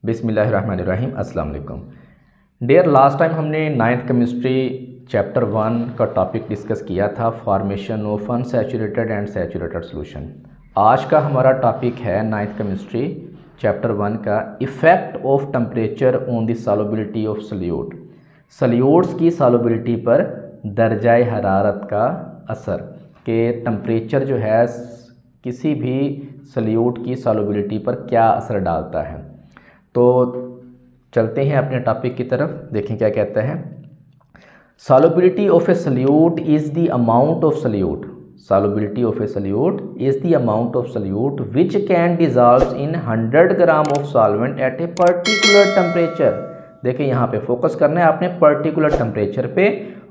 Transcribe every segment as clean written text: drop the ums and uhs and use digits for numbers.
बिस्मिल्लाहिर्रहमानिर्रहीम अस्सलाम वालेकुम डियर। लास्ट टाइम हमने 9th केमिस्ट्री चैप्टर 1 का टॉपिक डिस्कस किया था, formation of unsaturated and saturated solution. आज का हमारा टॉपिक है 9th केमिस्ट्री चैप्टर 1 का effect of temperature on the solubility of solute. Solutes की सॉल्युबिलिटी पर दर्जाए हरारत का असर, के टेम्परेचर जो है किसी भी सॉल्यूट की सॉल्युबिलिटी पर क्या असर डालता है। तो चलते हैं अपने टॉपिक की तरफ, देखें क्या कहता है। Solubility of A solute is the amount of solute, solubility of A solute is the amount of solute which can dissolve in 100 gram of solvent eight a particular temperature. देखिए यहाँ पे फोकस करना है आपने पर्टिकुलर टेम्परेचर पे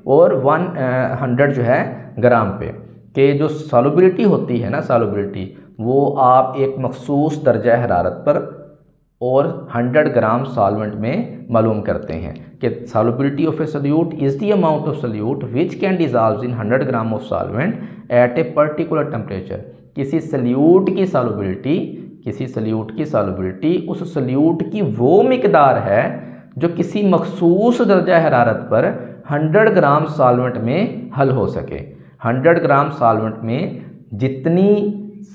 और 100 जो है ग्राम पे, कि जो सॉल्युबिलिटी होती है ना, सॉल्युबिलिटी वो आप एक मखसूस दर्जा हरारत पर और 100 ग्राम सॉल्वेंट में मालूम करते हैं कि solubility of A solute is the amount of solute which can dissolve in 100 gram of solvent eight a particular temperature. किसी सॉल्यूट की सॉल्युबिलिटी, किसी सॉल्यूट की सॉल्युबिलिटी उस सॉल्यूट की वो मिकदार है जो किसी मखसूस दर्जा हरारत पर 100 ग्राम सॉल्वेंट में हल हो सके। 100 ग्राम सॉल्वेंट में जितनी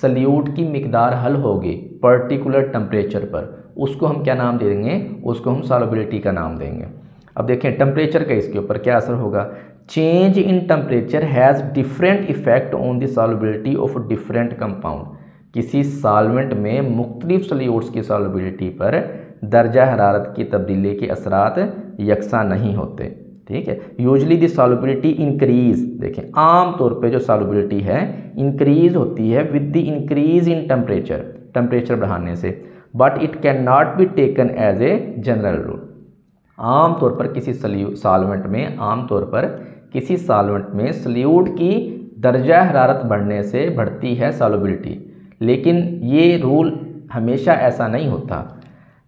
सॉल्यूट की मिकदार हल होगी पर्टिकुलर टेम्परेचर पर, उसको हम क्या नाम देंगे, उसको हम सॉल्युबिलिटी का नाम देंगे। अब देखें टेम्परेचर का इसके ऊपर क्या असर होगा। Change in temperature has different effect on the solubility of different compound. किसी सॉल्वेंट में मुख्तलिफ सॉल्यूट्स की सॉल्युबिलिटी पर दर्जा हरारत की तब्दीली के असरात यकसा नहीं होते। ठीक है, यूजली द सॉल्युबिलिटी इंक्रीज, देखें आम तौर पे जो सॉल्युबिलिटी है इंक्रीज होती है with the increase in temperature, temperature बढ़ाने से, but it can not be taken as a general rule. आम तौर पर किसी सॉल्वेंट में, आम तौर पर किसी सॉल्वेंट में सॉल्यूट की दर्जा हरारत बढ़ने से बढ़ती है सॉल्युबिलिटी, लेकिन ये रूल हमेशा ऐसा नहीं होता।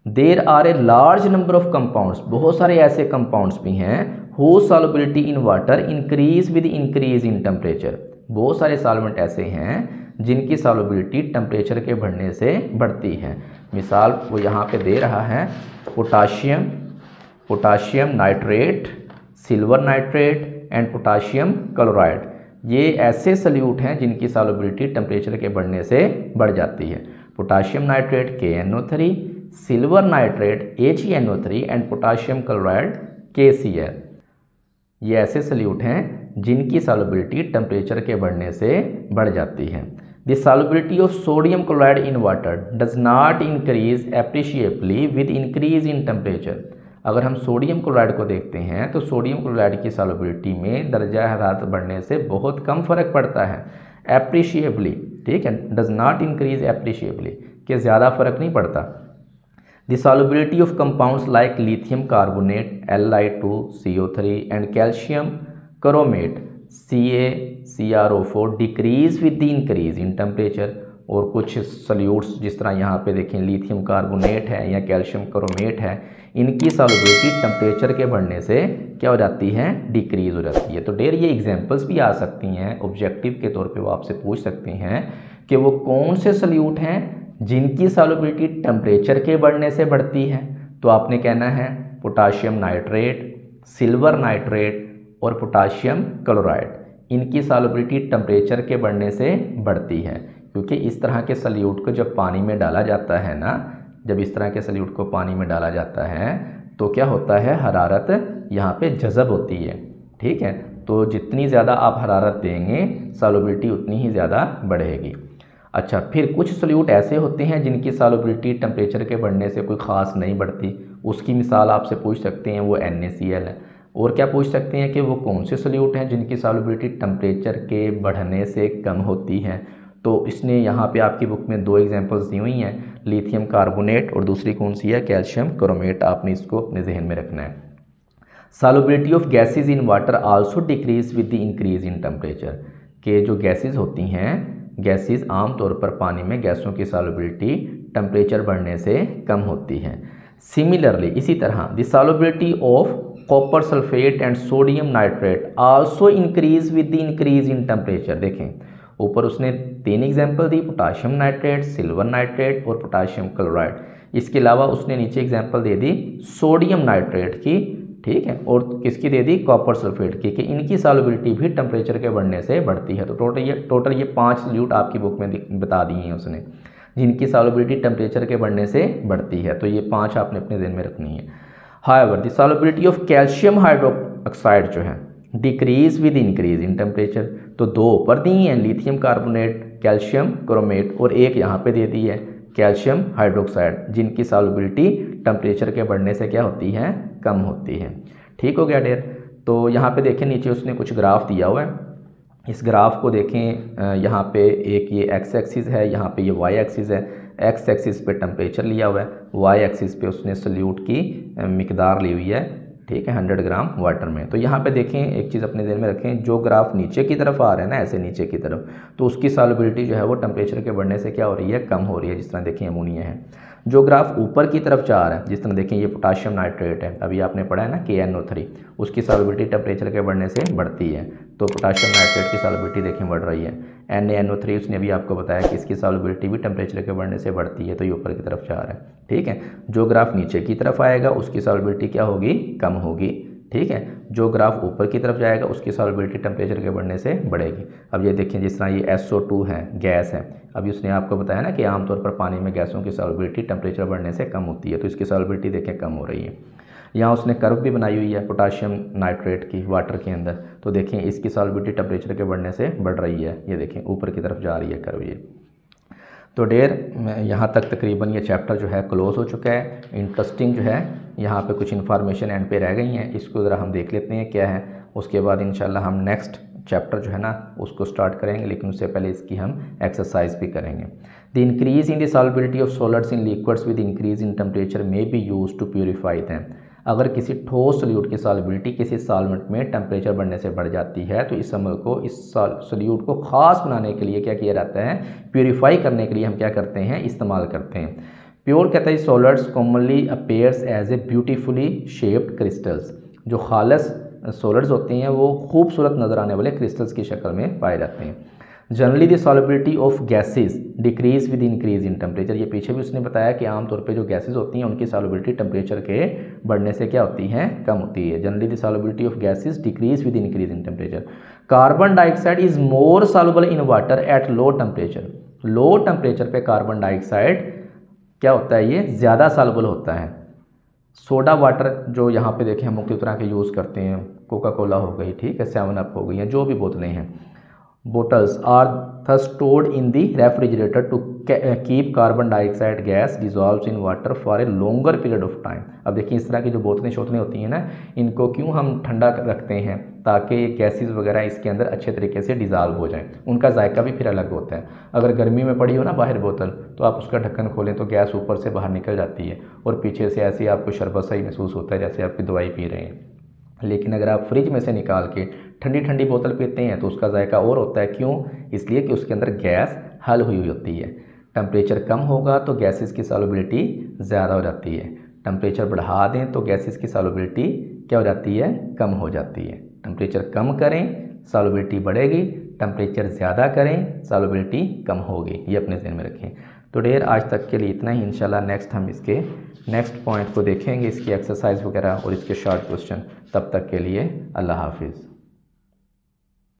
There are a large number of compounds, बहुत सारे ऐसे कंपाउंड्स भी हैं who solubility in water increase with increase in temperature. बहुत सारे सॉल्वेंट ऐसे हैं जिनकी सॉल्युबिलिटी टेम्परेचर के बढ़ने से बढ़ती है। मिसाल वो यहाँ पे दे रहा है, potassium, potassium nitrate, silver nitrate and potassium chloride. ये ऐसे सॉल्यूट हैं जिनकी सॉल्युबिलिटी टेम्परेचर के बढ़ने से बढ़ जाती है। Potassium nitrate KNO3, silver nitrate HENO3 and potassium chloride KCl। ये ऐसे सॉल्यूट हैं जिनकी सॉल्युबिलिटी टेम्परेचर के बढ़ने से बढ़ जाती है। The solubility of sodium chloride in water does not increase appreciably with increase in temperature। अगर हम सोडियम क्लोराइड को देखते हैं तो सोडियम क्लोराइड की सॉल्युबिलिटी में दर्जा हरारत बढ़ने से बहुत कम फर्क पड़ता है। एप्रिशिएबली, ठीक है, डज नॉट इंक्रीज एप्रिशिएबली, कि ज़्यादा फर्क नहीं पड़ता। The solubility of compounds like lithium carbonate Li2CO3 and calcium chromate CaCrO4 decrease with the increase in temperature. और कुछ सॉल्यूट्स जिस तरह यहाँ पे देखें लिथियम कार्बोनेट है या कैल्शियम क्रोमेट है, इनकी सॉल्युबिलिटी टेम्परेचर के बढ़ने से क्या हो जाती है, डिक्रीज हो जाती है। तो डेर ये एग्जांपल्स भी आ सकती हैं, ऑब्जेक्टिव के तौर पे वो आपसे पूछ सकते हैं कि वो कौन से सॉल्यूट हैं जिनकी सॉल्युबिलिटी टेम्परेचर के बढ़ने से बढ़ती है। तो आपने कहना है पोटाशियम नाइट्रेट, सिल्वर नाइट्रेट और पोटाशियम क्लोराइड, इनकी सॉल्युबिलिटी टेम्परेचर के बढ़ने से बढ़ती है, क्योंकि इस तरह के सॉल्यूट को जब पानी में डाला जाता है ना, जब इस तरह के सॉल्यूट को पानी में डाला जाता है तो क्या होता है, हरारत यहाँ पे जज़ब होती है। ठीक है, तो जितनी ज़्यादा आप हरारत देंगे सॉल्युबिलिटी उतनी ही ज़्यादा बढ़ेगी। अच्छा, फिर कुछ सॉल्यूट ऐसे होते हैं जिनकी सॉल्युबिलिटी टेम्परेचर के बढ़ने से कोई ख़ास नहीं बढ़ती, उसकी मिसाल आपसे पूछ सकते हैं, वो NaCl है। और क्या पूछ सकते हैं कि वो कौन से सॉल्यूट हैं जिनकी सॉल्युबिलिटी टेम्परेचर के बढ़ने से कम होती है। तो इसने यहाँ पे आपकी बुक में 2 एग्जांपल्स दी हुई हैं, लिथियम कार्बोनेट और दूसरी कौन सी है, कैल्शियम क्रोमेट। आपने इसको अपने जहन में रखना है। Solubility of gases in water also decrease with the increase in temperature, के जो गैसेज होती हैं, गैसेज आमतौर पर पानी में गैसों की सॉल्युबिलिटी टेम्परेचर बढ़ने से कम होती है। सिमिलरली, इसी तरह the solubility of copper sulphate and sodium nitrate also increase with the increase in temperature. देखें ऊपर उसने 3 एग्जाम्पल दी, पोटाशियम नाइट्रेट, सिल्वर नाइट्रेट और पोटाशियम क्लोराइड। इसके अलावा उसने नीचे एग्जांपल दे दी सोडियम नाइट्रेट की, ठीक है, और किसकी दे दी, कॉपर सल्फेट की, कि इनकी सॉल्युबिलिटी भी टेम्परेचर के बढ़ने से बढ़ती है। तो टोटल ये 5 सॉल्यूट आपकी बुक में बता दिए हैं उसने, जिनकी सॉल्युबिलिटी टेम्परेचर के बढ़ने से बढ़ती है। तो ये 5 आपने अपने ध्यान में रखनी है। However the solubility of calcium hydroxide जो है decrease with increase in temperature. तो 2 ऊपर दी हैं, लिथियम कार्बोनेट, कैल्शियम क्रोमेट, और एक यहाँ पे दे दी है कैल्शियम हाइड्रोक्साइड, जिनकी सॉल्युबिलिटी टेम्परेचर के बढ़ने से क्या होती है, कम होती है। ठीक हो गया डेयर। तो यहाँ पे देखें नीचे उसने कुछ ग्राफ दिया हुआ है, इस ग्राफ को देखें, यहाँ पे एक ये एक्स एक्सिस है, यहाँ पे ये वाई एक्सिस है। एक्स एक्सिस पे टेम्परेचर लिया हुआ है, वाई एक्सिस पे उसने सॉल्यूट की मिकदार ली हुई है, ठीक है, 100 ग्राम वाटर में। तो यहाँ पे देखें, एक चीज़ अपने ध्यान में रखें, जो ग्राफ नीचे की तरफ आ रहा है ना, ऐसे नीचे की तरफ, तो उसकी सॉल्युबिलिटी जो है वो टेम्परेचर के बढ़ने से क्या हो रही है, कम हो रही है। जिस तरह देखें अमोनिया है। जो ग्राफ ऊपर की तरफ जा रहा है, जिस तरह देखें ये पोटाशियम नाइट्रेट है, अभी आपने पढ़ा है ना KNO3, उसकी सॉल्युबिलिटी टेम्परेचर के बढ़ने से बढ़ती है। तो पोटाशियम नाइट्रेट की सॉल्युबिलिटी देखें बढ़ रही है। NaNO3 उसने अभी आपको बताया कि इसकी सॉल्युबिलिटी भी टेम्परेचर के बढ़ने से बढ़ती है, तो ये ऊपर की तरफ जा रहा है, ठीक है। जो ग्राफ नीचे की तरफ आएगा उसकी सॉल्युबिलिटी क्या होगी, कम होगी, ठीक है। जो ग्राफ ऊपर की तरफ जाएगा उसकी सॉल्युबिलिटी टेम्परेचर के बढ़ने से बढ़ेगी। अब ये देखें, जिस तरह ये SO2 है, गैस है, अभी उसने आपको बताया ना कि आमतौर पर पानी में गैसों की सॉल्युबिलिटी टेम्परेचर बढ़ने से कम होती है, तो इसकी सॉल्युबिलिटी देखें कम हो रही है। यहाँ उसने कर्व भी बनाई हुई है पोटाशियम नाइट्रेट की वाटर के अंदर, तो देखें इसकी सॉल्युबिलिटी टेम्परेचर के बढ़ने से बढ़ रही है, ये देखें ऊपर की तरफ जा रही है कर्व ये। तो डेयर यहाँ तक तकरीबन ये चैप्टर जो है क्लोज़ हो चुका है। इंटरेस्टिंग जो है यहाँ पे कुछ इन्फॉर्मेशन एंड पे रह गई हैं, इसको ज़रा हम देख लेते हैं क्या है। उसके बाद इंशाल्लाह हम नेक्स्ट चैप्टर जो है ना उसको स्टार्ट करेंगे, लेकिन उससे पहले इसकी हम एक्सरसाइज भी करेंगे। The increase in the solubility of solids in liquids with increase in temperature may be use to purify them. अगर किसी ठोस सॉल्यूट की सॉल्युबिलिटी किसी सॉल्वेंट में टेम्परेचर बढ़ने से बढ़ जाती है, तो इस अमल को, इस सॉल्यूट को ख़ास बनाने के लिए क्या किया जाता है, प्योरीफाई करने के लिए हम क्या करते हैं, इस्तेमाल करते हैं। प्योर कहता है solids commonly appears as a beautifully shaped crystals. जो खालस सॉलिड्स होते हैं वो खूबसूरत नज़र आने वाले क्रिस्टल्स की शक्ल में पाए जाते हैं। Generally the solubility of gases decrease with increase in temperature. ये पीछे भी उसने बताया कि आमतौर पे जो गैसेज होती हैं उनकी सॉल्युबिलिटी टेम्परेचर के बढ़ने से क्या होती है, कम होती है। Generally the solubility of gases decrease with increase in temperature. Carbon dioxide is more soluble in water at low temperature. Low temperature पे कार्बन डाइऑक्साइड क्या होता है, ये ज़्यादा सॉल्युबल होता है। सोडा वाटर जो यहाँ पे देखें हम मुख्तलिफ तरह के यूज़ करते हैं, कोका कोला हो गई, ठीक है, 7 अप हो गई हैं, जो भी बोतलें हैं, bottles are thus stored in the refrigerator to keep carbon dioxide gas dissolves in water for a longer period of time। अब देखिए इस तरह की जो बोतलें शोतलें होती हैं ना, इनको क्यों हम ठंडा रखते हैं, ताकि ये गैसेस वगैरह इसके अंदर अच्छे तरीके से डिज़ाल्व हो जाएं। उनका जायका भी फिर अलग होता है। अगर गर्मी में पड़ी हो ना बाहर बोतल, तो आप उसका ढक्कन खोलें तो गैस ऊपर से बाहर निकल जाती है और पीछे से ऐसे आपको शरबत सा ही महसूस होता है जैसे आपकी दवाई पी रहे हैं। लेकिन अगर आप फ्रिज में से निकाल के ठंडी ठंडी बोतल पीते हैं तो उसका जायका और होता है। क्यों? इसलिए कि उसके अंदर गैस हल हुई होती है। टेम्परेचर कम होगा तो गैसेस की सॉल्युबिलिटी ज़्यादा हो जाती है, टेम्परेचर बढ़ा दें तो गैसेस की सॉल्युबिलिटी क्या हो जाती है, कम हो जाती है। टेम्परेचर कम करें सॉल्युबिलिटी बढ़ेगी, टेम्परेचर ज़्यादा करें सॉल्युबिलिटी कम होगी। ये अपने ध्यान में रखें। तो डेयर आज तक के लिए इतना ही। इंशाल्लाह नेक्स्ट हम इसके नेक्स्ट पॉइंट को देखेंगे, इसकी एक्सरसाइज वगैरह और इसके शॉर्ट क्वेश्चन। तब तक के लिए अल्लाह हाफिज़।